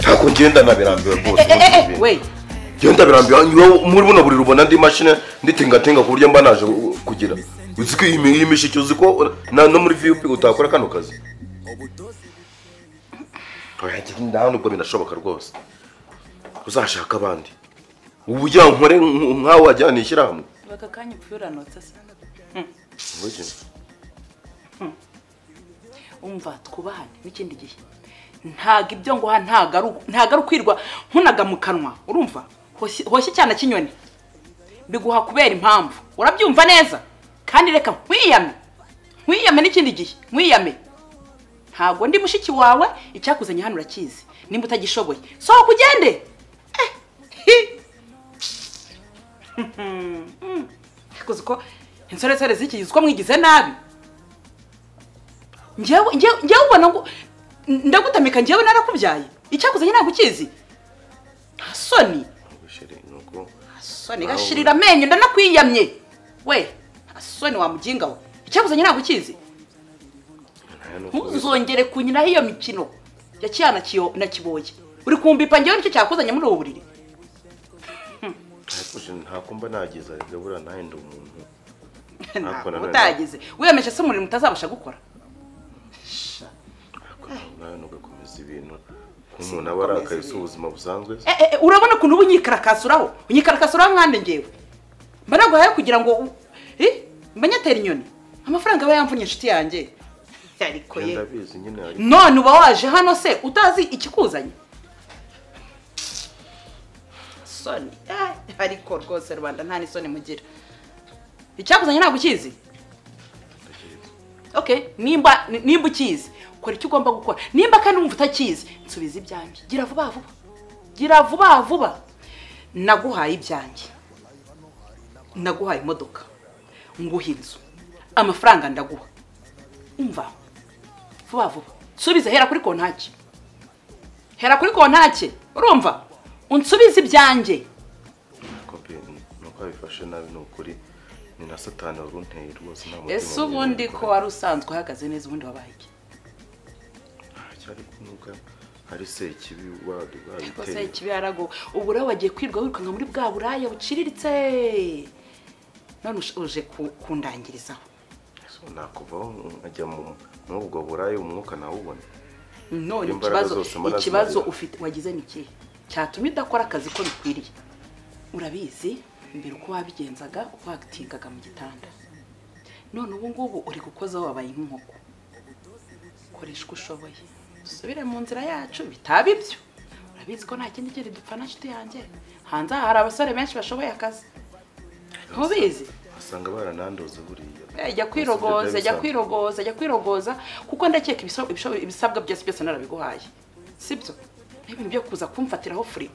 Tako ngenda nabirambiwe rwose. We. Genda birambiwe muri buno buri rubona ndi machine nditingatinga ku buryo mba naje kugira. Uziko iyi mishiki uziko no muri VUP utakora kano kazi. Oya ndahano ubwo binashoboka rwose. Uzashaka abandi. Ubujya nkore nkawe wajyana ishyirahamwe. Bakakanya upfuranotse se. Ngoje. Umva twubahane n'ikindi gihe. Ntaga ibyo ngo ntaga rukwirwa nkunaga mu kanwa. Urumva? Hoshye cyane kinyoni. Biguha kubera impamvu. Urabyumva neza? Kandi reka nkwiyame. Nkwiyame n'ikindi gihe. Nkwiyame. Ntago ndi mushiki wawe icyakuzanye hano urakizi. Nimba utagishoboye. So kugende. Kuko insoresere zikizwa mwigize nabi. Njyewe ubona ngo ndagutamika njyewe narakubyaye. Icyakuzanye ntago ukizi. Soni. Soni gashirira amenyo ndanakwiyamye. We, soni wa mujinga we. Icyakuzanye ntago ukizi. Ntuzongere kunyina hiyo mikino. Ya cyana kiyo nakiboye. Uri kumbipa njyewe nicyo cyakuzanye muri ubu buriri. Ntakumba nagize gabura nahenda umuntu. Utagize. Wiyameshe se muri mutazabasha gukora. Nawe nugakomeza ibintu. Umuntu abarakaye ubuzima busanzwe. Urabona kuntu ubunyikarakasuraho. Unyikarakasuraho mwande ngewe. Mbaraguhaye kugira ngo mbanyatera inyoni. Amafaranga aba yamvunye inshuti yanjye. Ariko ye. Ndabizi nyine ari. None uba waje hano se utazi ikikuzanye. Soni. Ariko rwose Rwanda nta nisoni mugira. Icyakuzanye ntago ukizi. Okay, nimba ukizi. Kora icyo ugomba gukora. Nimba kandi umva utakizi, nsubiza ibyanjye. Gira vuba vuba. Gira vuba vuba. Naguhaye ibyanjye. Naguhaye imodoka. Nguha inzu. Amafaranga ndaguha. Umva. Vuba vuba. Subiza hera kuri kontaki. Hera kuri kontaki. Urumva? Unsubiza ibyanjye. Nuko abifashe nabi nukuri. Ni na Satani warunteye rwose nta mutima. Ese ubundi ko wari usanzwe uhagaze neza ubundi wabaye iki? Cyari kunuka hari se kibi wadugaye. Ko se kibi arago ubura wagiye kwirwa wirukanga muri bwa buraya buciriritse. None uje kundangirizaho. So nakuvaho ajya mu ubwo buraya umwuka nawubona. None ikibazo ufite wagize niki? Cyatumye udakora akazi ko bikwiriye. Urabizi mbere uko wabigenzaga uko wagitingaga mu gitanda. None ubu ngubu uri gukoza wabaye nk'inkoko. Koresha uko ushoboye. Subire mu nzira yacu bitaba ibyo. Urabizi ko nta kindi kiri dupfana nshuti yanjye. Hanze hari abasore benshi bashoboye akazi. Ntubizi? Asanga baranandoze buriya. Jya kwirogoza kuko ndakeka ibisabwa byose narabiguhaye. Sibyo? N'ibintu byo kuza kumfatiraho free.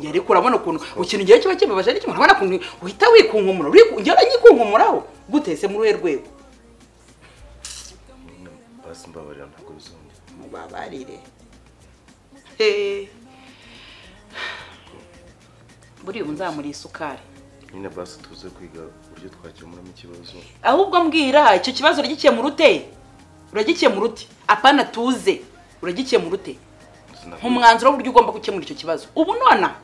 Yari kurabona ukuntu ukintu ngiye kiba kibabaje ari kimwe urabona kuntu uhita wikunkumura ngera nyikunkumuraho gutese muri rwego basi mbabarira ntabwo bizonge mubabarire buri unzamuri isukari nyine basi tuze kwiga uburyo twakemuramo ikibazo ahubwo mbwira icyo kibazo uragikemura ute apana tuze uragikemura ute nk'umwanzuro w'uburyo ugomba gukemura icyo kibazo ubu nona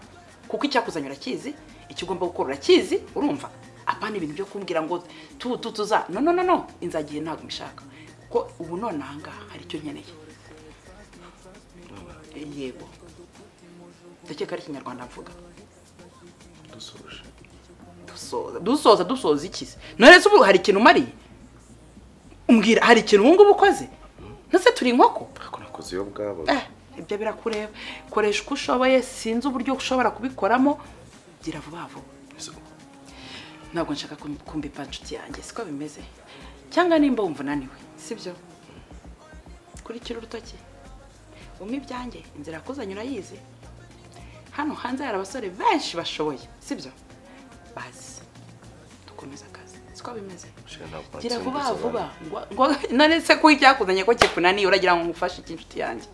kuko icyakuzanye urakizi icyo ugomba gukora urakizi urumva apana ibintu byo kumbwira ngo tuza no inzagiye ntago mbishaka ko ubu nona hanga hari icyo nkeneye yego ndakeka ari Kinyarwanda mvuga dusoza iki none se ubu hari ikintu umariye umbwira hari ikintu ubu ngubu ukoze nase turi inkoko nakoze yo bwabo ibyo birakureba koresha uko ushoboye sinzi uburyo ushobora kubikoramo gira vuba vuba ntabwo nshaka kumbipa nshuti yanjye siko bimeze cyangwa nimba wumva unaniwe sibyo kurikira urutoki umwe ibyanjye inzira yakuzanye urayizi hano hanze hari abasore benshi bashoboye sibyo bazi dukomeza akazi siko bimeze gira vuba vuba ngo none se ko icyakuzanye ko kikunaniye uragira ngo ngufashe inshuti yanjye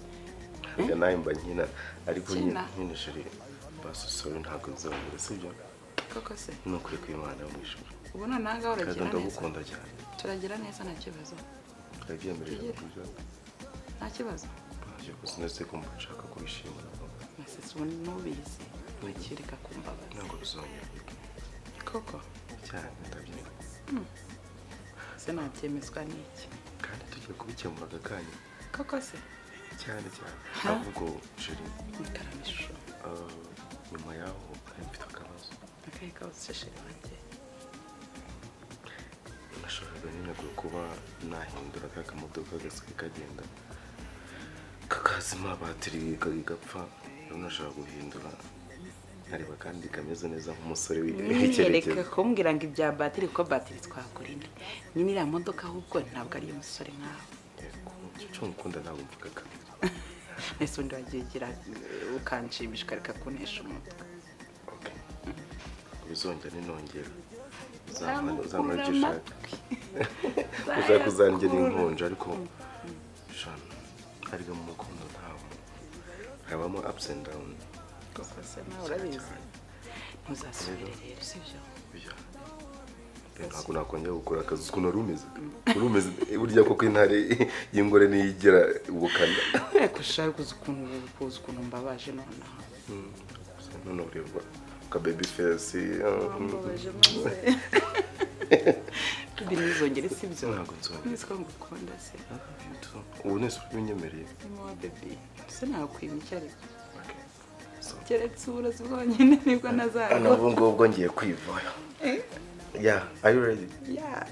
nawe mba nkina ariko nyine shiri basi sorry ntabwo nzabura sibyo koko se nukuri kw'Imana yo mwishuri ubona nanga uragira neza ndagukunda cyane turagira neza nta kibazo turagiyemerera kujya nta kibazo Ngiye kuzineze ko mbashaka kubishimira. Ese ubundi nubizi bakireka kumbabaza. Ntabwo bizongera. Koko Cyane ndabyemera. se nabyemezwa n'iki? Kandi tugiye kubikemura aka kanya. Koko se Cyane. Ahubwo jeri mutaramisho. Nyuma yaho mfite akabazo. Akahe kabazo se sheri wanjye? Nashakaga nyine kuba nahindura ka kamodoka gasigaye kagenda kakazima batiri kagapfa. Rero nashaka guhindura nkareba kandi kameze neza nk'umusore w'icyerekezo. Reka kumbwira ngo ibya batiri ko batiri twakora indi. Nyine iriya modoka ahubwo ntabwo ari umusore nkawe. Cyo nkunda ntabwo mvuga kabiri. Ese undi wagiye ukanshimisha ukareka kunesha umutwe. Bizongera ninongera uzamara icyo ushaka. Ushaka kuzangira inkonja ariko shana ariko mu mukondo ntawo habamo ups and down. Koko se nawe urabizi ntuzasubire rero sibyo? Ntabwo nakongera gukora akazi ukuntu urumeze burya koko intare y'ingore niyigira ubukana. Ariko ushaka kuzi ukuntu mbabaje nonaha. None ureba ka baby face mbabaje maze ntibizongere sibyo? Ntabwo nzongera. Nzi ko ngukunda se. Ubu nese ubinyemereye. Ni wa baby se nakwima icyo ariko keretse uburozi bwonyine nibwo nazarwa. N'ubu ngubwo ngiye kwivura. Yeah, are you ready? Yeah.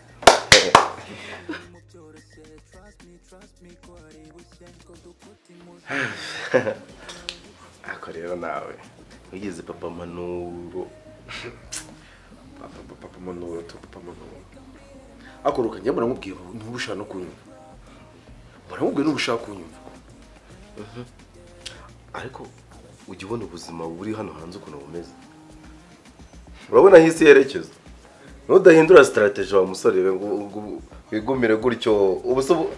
Ako rero nawe wigeze papa Manuro. Papa Manuro to Papa Manuro. Akoroka njye muramubwiye ntubushaka no kunyumva. Muramubwiye ntubushaka kunyumva. Ariko ujye ubona ubuzima buri hano hanze ukuntu bumeze. Urabona hisi yerekeza. Nudahindura strategy wa musore ngo wigumire gutyo ubuso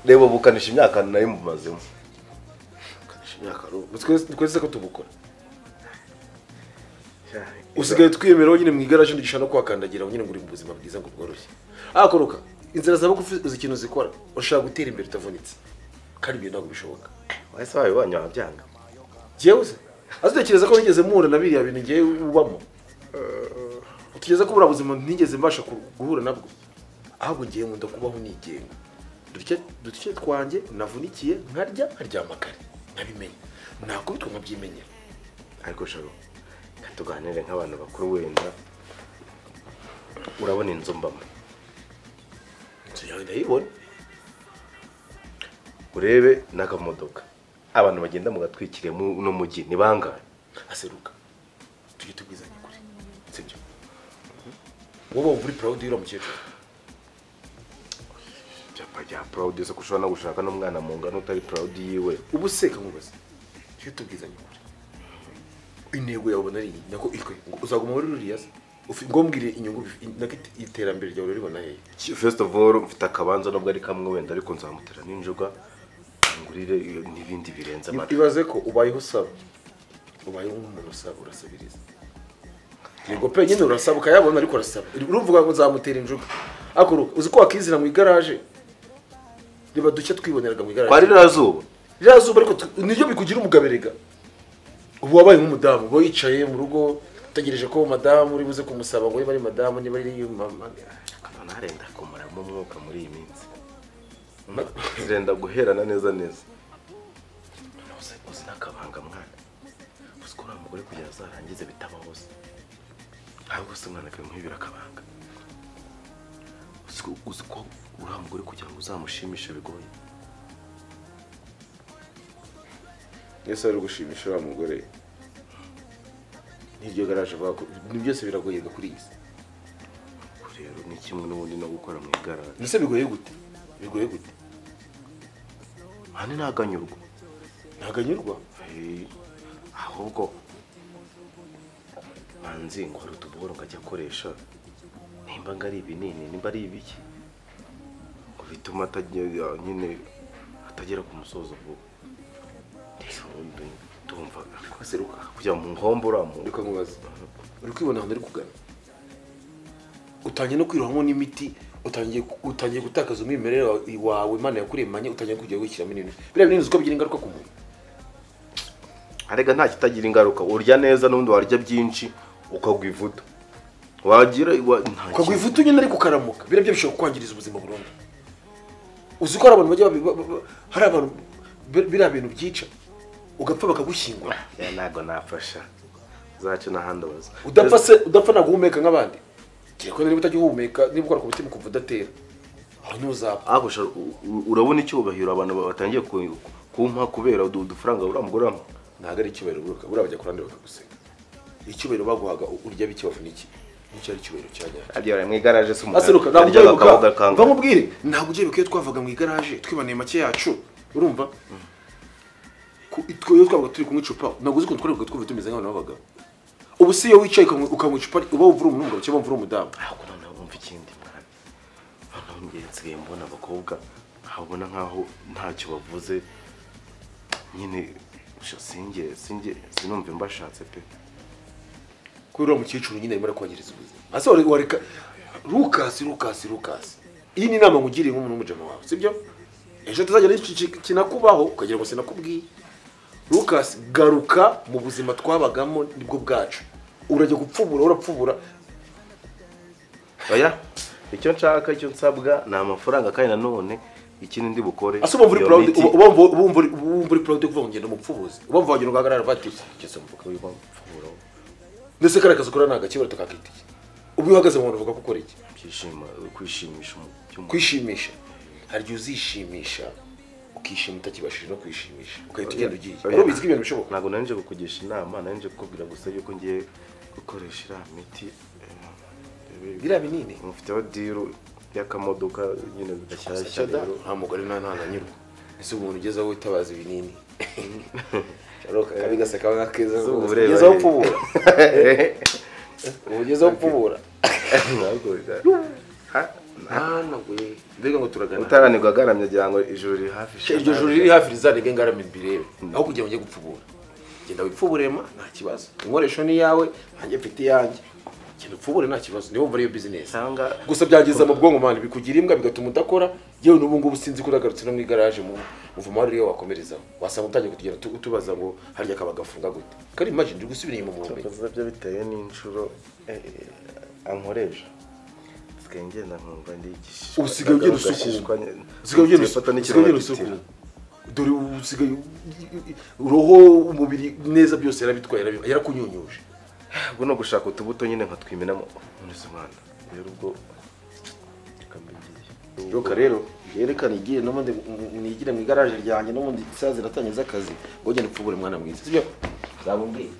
reba bukanisha imyaka nayo mumazemo. Kanisha imyaka ro. Twese ko tubukora. Usigaye twiyemeraho nyine mu igaraje ndishana kwakandagira nyine nguri mu buzima bwiza ngo bworoshye. Akoroka inzira zaba kuzi ikintu zikora ushaka gutera imbere utavunitse. Kandi ibyo ntabwo bishoboka. Wese wabibonye wabyanga. Jewe se azutekereza ko nigeze muhura na biriya bintu ngiye ubamo. Tugeze ko burabuzima ntigeze mbasha guhura nabwo. Ahubwo ngiye nkunda kubaho nigenga. Duce twanjye navunikiye nkaryama kare. Nabimenye. Nakubitwa nkabyimenyera. Ariko sharo tuganire nk'abantu bakuru wenda urabona inzu mbamo. Inzu yawe ndayibona. Urebe n'akamodoka. Abantu bagenda mu gatwikire no mujyi ni bangahe? Aseruka. Tujye tubwizanye kuri. Sibyo. Wowe uri proud y'iro mukecuru. Jya proud zo kushobora no gushaka n'umwana mu ngano utari proud yiwe. Ubuseka nkubaze. Tujye tubwizanye kuri. Intego yawe nari nako ikwe uzaguma muri ruriya ngombwire inyungu iterambere ryawe ribona hehe. First of all mfite akabanza nubwo ari kamwe wenda ariko nzamutera n'injuga ngurire n'ibindi birenze amata. Ibaze ko ubayeho saba. Ubayeho umuntu usaba urasabiriza. Yego pe nyine urasaba ukayabona ariko urasaba. Urumvuga ngo nzamutera injuga. Akuru uzi ko wakizira mu igaraje. Riba duce twiboneraga mu igaraje. Kwari razuba. Razuba ariko nibyo bikugira umugaberega. Ubu wabaye nk'umudamu bo yicaye mu rugo utegereje ko madamu uri buze kumusaba ngo bari madamu ni bari mama. Kana narenda kumaramo umwuka muri iyi minsi. Zirenda guherana neza. Uzi nakabanga mwana. Uskora umugore kugira zarangize bitaba hose. Ahubwo se mwana kwe muhibira akabanga. Uzi ko uri umugore kugira ngo uzamushimishe bigoye. Yesu ari gushimisha wa mugore. Nibyo garaje bako ni byose biragoye kuri iyi. Rero ni kimwe n'ubundi no gukora mu igaraje. Nise bigoye gute? Bigoye gute? Hane naganyurwa. Ntaganyurwa? Ahubwo manzi ngo hari utuboro ngajya akoresha nimba ngari ibinini nimba ari ibiki ngo bituma nyine atagera ku musozo vuba. Tumva kwaseruka kujya mu nkombora mu reka nkubaza. Uri kwibona hano ari kugana. Utanye no kwirohamo n'imiti utangiye gutakaza umwimerere wawe Imana yakuremanye utangiye kujya wishyiramo ibintu biriya bintu uko bigira ingaruka ku muntu. arega nta kitagira ingaruka urya neza n'undi warya byinshi ukagwivuta wagira ukagwivuta nyine ariko ukaramuka biriya byo bishobora kwangiriza ubuzima burundu. uzi ko hari abantu bajya hari abantu biriya bintu byica ugapfa bakagushyingura. ntago nafasha zacu n'ahandoza udapfa naguhumeka nk'abandi kireko niba utagihumeka niba ukora ku mutima ukumva udatera aho ntuzapfa. agusha urabona icyubahiro abantu batangiye kumpa kubera udufaranga uramuguramo. ntago ari icyubahiro buriya bajya kurandi bakaguseka. icyubahiro baguhaga urya bikibafu n'iki nicyo ari icyubahiro cyanyacyo. abyara mu igaraje se aseruka ntabwo mubwire ntabwo ugiye bikwiye twavaga mu igaraje twibaniye make yacu urumva iyo twabaga turi kunywa icupa ntabwo uzi ukuntu twarebaga twumva tumeze nk'abantu b'abagabo. ubu si iyo wicaye ukanywa icupa uba wumva uri umugabo cyangwa wumva uri umudamu. ahubwo noneho wumva ikindi mwana noneho ngiye nsigaye mbona abakobwa nkabona nk'aho ntacyo bavuze nyine sinumve mbashatse pe. kubera umukecuru nyine arimo arakwangiriza ubuzima. ase wareka Lucas iyi ni inama ngugiriye nk'umuntu w'umujama wawe sibyo ejo tuzajya kinakubaho ukagira ngo sinakubwiye. Lucas garuka mu buzima twabagamo nibwo bwacu urajya gupfubura urapfubura. oya icyo nshaka icyo nsabwa ni amafaranga kandi nanone ikindi ndi bukore. ase ubumva uri proud ubumva uri proud kuva ngenda umupfubuzi ubumva wagenda ugahagarara bati kigeze mvuka wiba mfubura ndetse kare kazi ukora naga kibara tukakitiki ubu uhagaze mu uvuga ko ukora iki kwishimisha hari gihe uzishimisha ukishima utakibashije no kwishimisha ukahita ugenda ugiye rero bizwi ibintu bishoboka. ntabwo nanje kukugisha inama nanje kukubwira gusa yuko ngiye gukoresha iriya miti biriya binini mufiteho diru y'akamodoka nyine gashyashya rero nta mugore nta nyiro ese umuntu ugezeho witabaza ibinini Charoka kabi gaseka nkakeza ugezeho upfubura ugezeho upfubura ntabwo mbega ngo turagana utaranirwa agaramye agira ngo ijuru riri hafi iryo juru riri hafi rizanige ngaramye mbirebe aho kugira ngo njye gupfubura genda wipfuburema nta kibazo inkoresho ni yawe nanjye mfite iyanjye genda upfubure nta kibazo niba umva ariyo business gusa byageza mu bwonko mani bikugira imbwa bigatuma udakora yewe n'ubu ngubu sinzi ko uragarutse no mu igaraje mu muvumo ari yo wakomerezaho wasanga utangiye kutugenda tubaza ngo harya kaba gafunga gute kari imagine ndi gusubira inyuma mu rumwe byo biteye n'inshuro ankoresha ngenda nkumva ndigisha usigaye ugenda usukura dore usigaye roho umubiri neza byose yarabitwaye yarakunyunyuje ubwo no gushaka utubuto nyine nka twimenamo muri Somanda rero ubwo kambigiye yoka rero yerekana igiye n'ubundi nigire mu igaraje ryanjye n'ubundi isazi ziratangiza akazi ngo gende upfubure mwana mwiza sibyo zabumbwiye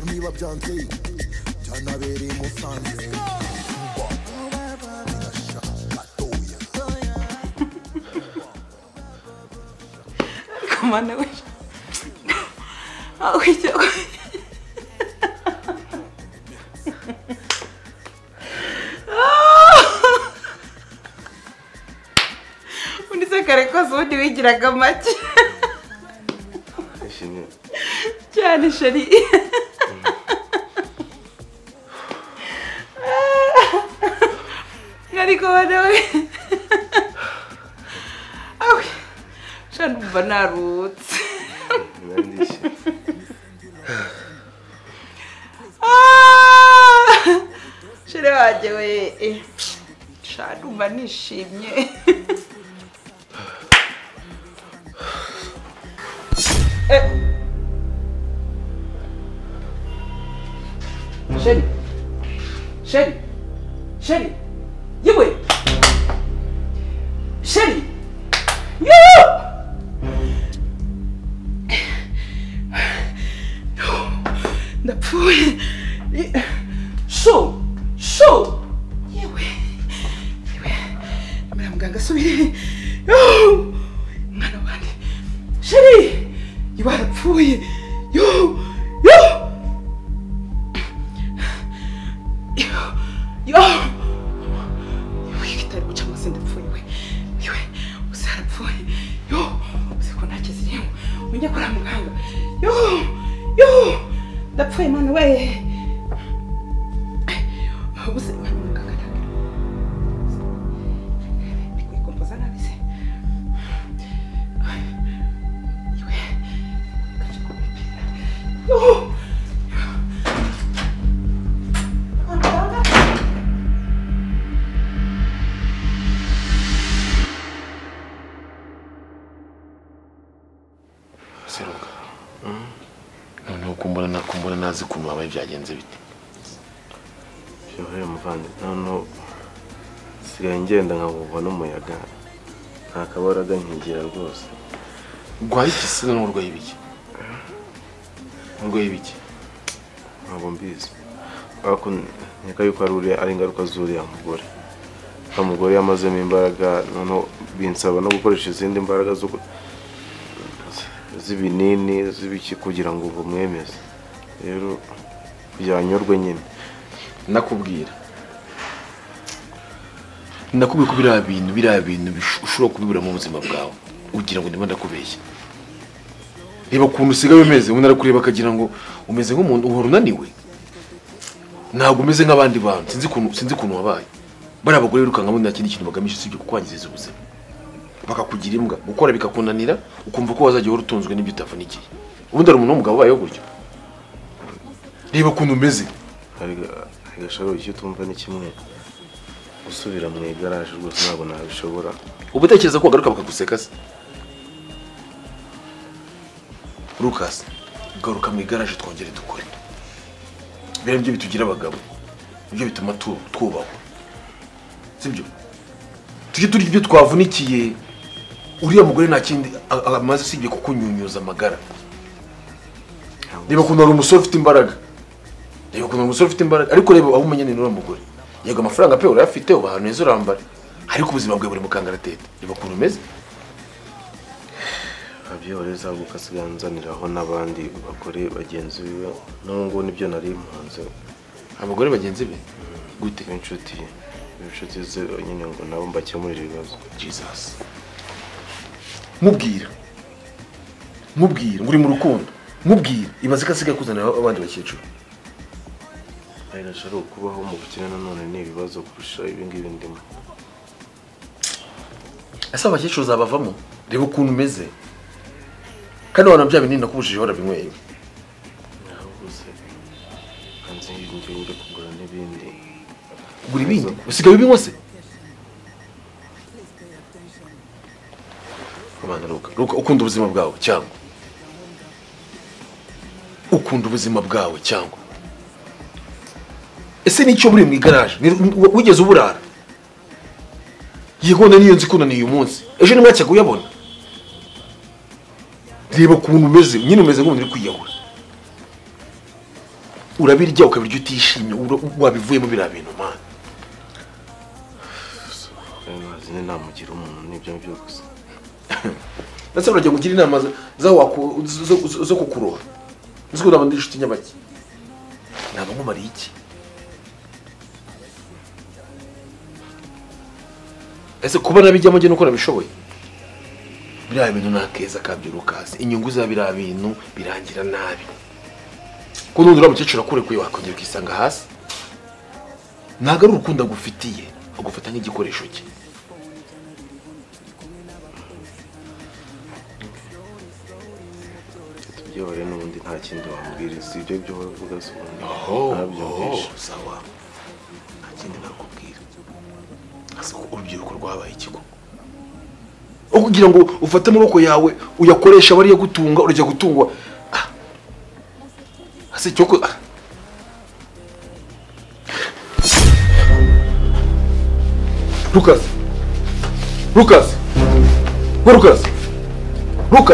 niba byanze cyanabereye musanze Kamana we ujya unise kare kose ubundi wigiraga make cyane sheri ariko bane awe shana umva narutse sheri wanjye we shana umva nishimye Sherry, yewe, Sherry, ndapfuye, show, yewe, mbere muganga subire, mwana wanjye, Sherry, yewe arapfuye, yo. Kitari guca munsi ndapfuye we usarapfuye usiko nakiziriye unjye kora muganga ndapfuye mwana we se kompoza nabi se iwe kaje kumupira seruka noneho kumbona nazi ukuntu wabaye byagenze bite Yohera muvandi noneho sigaye ngenda nkavugwa n'umuyaga nta kabaraga nkigira rwose urwaye iki se n'urwaye ibiki urwaye ibiki ntabwo mbizi ariko nkeka yuko ari ingaruka z'uriya mugore nta mugore yamazemo imbaraga noneho binsaba no gukoresha izindi mbaraga z'ibinini z'ibiki kugira ngo bumwemeze rero byanyurwe nyine nakubwira ko biriya bintu ushobora kubibura mu buzima bwawe ugira ngo ndimo ndakubeshya reba ukuntu usigaye umeze umuntu arakureba akagira ngo umeze nk'umuntu uhora unaniwe ntabwo umeze nk'abandi bantu sinzi ukuntu wabaye bariya bagore birukanka nta kindi kintu bagamije usibye kukwangiriza ubuzima bakakugira imbwa gukora bikakunanira ukumva ko wazajya uhora utunzwe n'ibyo utavunikiye ubundi ari umuntu w'umugabo ubayeho gutyo reba ukuntu umeze agasharo icyo tumva ni kimwe gusubira mu igaraje rwose ntabwo nabishobora ubu utekereza ko wagaruka bakaguseka se Lucas garuka mu igaraje twongere dukore biriya nibyo bitugira abagabo nibyo bituma twubahwa sibyo tujye turya ibyo twavunikiye uriya mugore nta kindi amaze usibye kukunyunyuza amagara reba ukuntu ari umusore ufite imbaraga ariko reba aho umenyane n'uriya mugore yego amafaranga pe urayafite uba ahantu heza urambara ariko ubuzima bwawe buri mu kangaratete reba ukuntu umeze abyoreza gukasiganzaniraho n'abandi bagore bagenzi biwe n'ubwo nibyo nari impunze abagore bagenzi be gute inshuti ze nyine ngo nabo mbakemurire ibibazo Jesus mubwira ngo uri mu rukundo mubwira ibaze ko asigaye kuzanira abandi bakecuru nashobora kubaho mu bukene nanone ni ibibazo kurusha ibingibi ndimo ese abakecuru zabavamo reba ukuntu umeze kandi wana bya binini nakubujije warabinyweye nabuze hanze y'injye kugura n'ibindi kugura ibindi usigaye ubinywa se abana ruka ukunda ubuzima bwawe cyangwa ese nicyo buri mu igaraje wigeze uburara yigona niyo nzi kunaniye uyu munsi ejo nimwacyaga uyabona reba ukuntu umeze nyine umeze nk'umuntu uri kwiyahura urabirya ukabirya utishimye wabivuyemo biriya bintu mana nyine namugira umuntu n'ibyo ngibyo gusa ndetse uragira ngo ugire inama zo kukuroha nzi ko naba ndi inshuti nyabaki ntabwo nkumariye iki ese kuba nabijyamo njye nuko nabishoboye biriya bintu nta keza kabyo Lucas inyungu za biriya bintu birangira nabi ko n'undi uriya mukecuru akurekuye wakongera ukisanga hasi ntabwo ari urukundo agufitiye agufata nk'igikoresho cye tubyihore n'ubundi nta kindi wambwira si ibyo byo bavuga se ubundi sawa nta kindi nakubwira asa ko urubyiruko rwabaye ikigo aho kugira ngo ufate amaboko yawe uyakoresha bariya gutunga urajya gutungwa ase cyoko Lucas Luca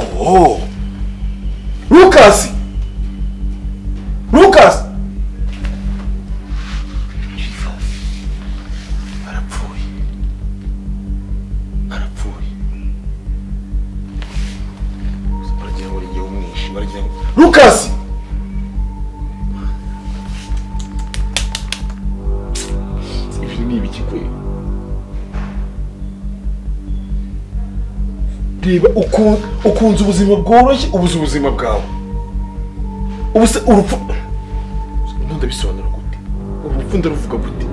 oh Lucas Lucas ibi ni ibiki kwe reba ukunze ubuzima bworoshye ubuze ubuzima bwawe ubu se urupfu ndabisobanura gute urupfu ndaruvuga gute